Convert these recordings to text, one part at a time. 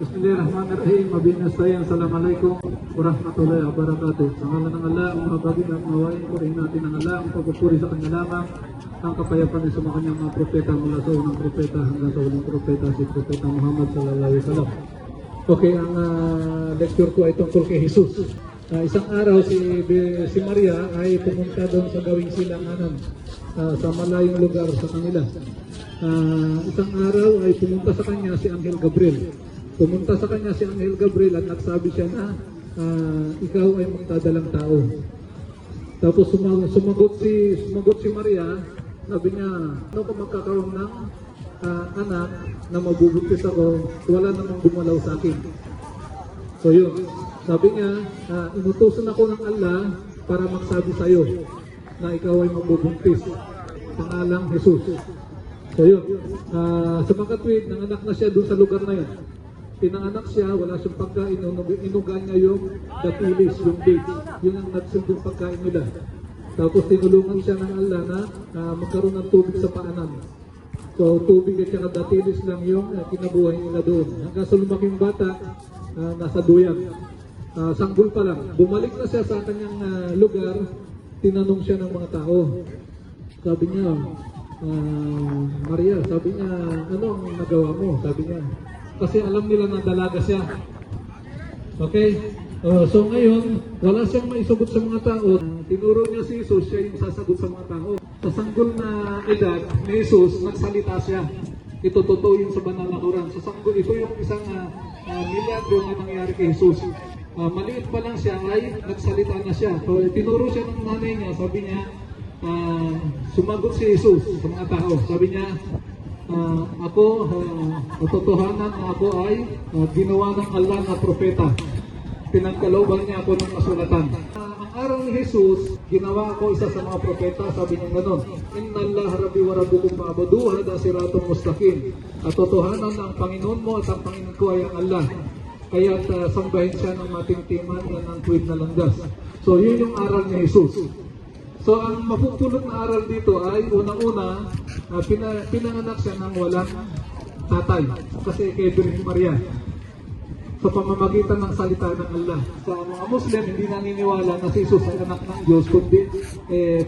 Bismillahirrahmanirrahim. Mabinasayan. Assalamualaikum warahmatullahi wabarakatuh. Sa ngalan ng Allah, ang mga bagay at mawain ko rin natin ng Allah, ang pagpupuri sa kanya lamang, ang kapayapaan sa mga kanyang mga propeta mula sa unang propeta hanggang sa unang propeta, si Propeta Muhammad sallallahu alaihi wasallam. Okay, ang lecture ko ay tungkol kay Jesus. Isang araw si Maria ay pumunta doon sa gawing silanganan sa malayong lugar sa kanila. Isang araw ay pumunta sa kanya si Anghel Gabriel. Pumunta sa kanya si Anghel Gabriel at nagsabi siya na ikaw ay magdadalang tao. Tapos sumagot si Maria, sabi niya, ano kung magkakaroon ng anak na mabubuntis ako, wala namang gumalaw sa akin. So yun, sabi niya, inutusan ako ng Allah para magsabi sa iyo na ikaw ay mabubuntis. Pangalang Jesus. So yun, sa mga katwid, nanganak na siya doon sa lugar na yun. Pinanganak siya, wala siyang pagkain, inugan niya yung datilis, yung dates, yun ang nagsilbing pagkain nila. Tapos tinulungan siya ng Allah na magkaroon ng tubig sa paanan. So tubig at saka datilis lang yung kinabuhay nila doon. Hanggang sa lumaking bata, nasa duyan. Sanggol pa lang. Bumalik na siya sa kanyang lugar, tinanong siya ng mga tao. Sabi niya, Maria, sabi niya, anong nagawa mo? Sabi niya, kasi alam nila na dalaga siya. Okay? So ngayon, wala siyang maisugot sa mga tao. Tinuro niya si Jesus, siya yung sasagot sa mga tao. Sa sanggol na edad ni Jesus, nagsalita siya. Ito totoo yun sa banal na Quran. Sa sanggol, ito yung isang milyagro na nangyari kay Jesus. Maliit pa lang siya ay nagsalita na siya. So tinuro siya ng nanay niya, sabi niya, sumagot si Jesus sa mga tao. Sabi niya, ako, totohanan na ako ay ginawa ng Allah na propeta. Pinagkalooban niya ako ng kasulatan. Ang araw ni Jesus, ginawa ako isa sa mga propeta, sabi niya gano'n. Inna Allah rabbi wa rabbukum fa'buduhu hada siratun mustaqim. At totohanan na ang Panginoon mo at ang Panginoon ko ay ang Allah. Kaya sambahin siya ng matingtiman at ng tuwid na landas. So yun yung aral ni Jesus. So ang mapupulot na aral dito ay unang-una, pinanganak siya ng walang tatay kasi kay Virgin Maria sa pamamagitan ng salita ng Allah. Sa mga Muslim, hindi naniniwala na si Jesus ay anak ng Diyos kundi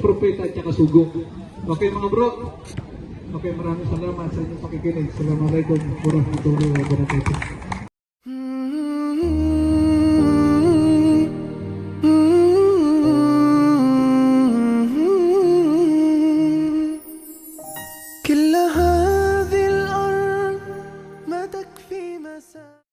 propeta at saka sugo. Okay mga bro? Okay, maraming salamat sa inyong pakikinig. Assalamualaikum warahmatullahi wabarakatuh.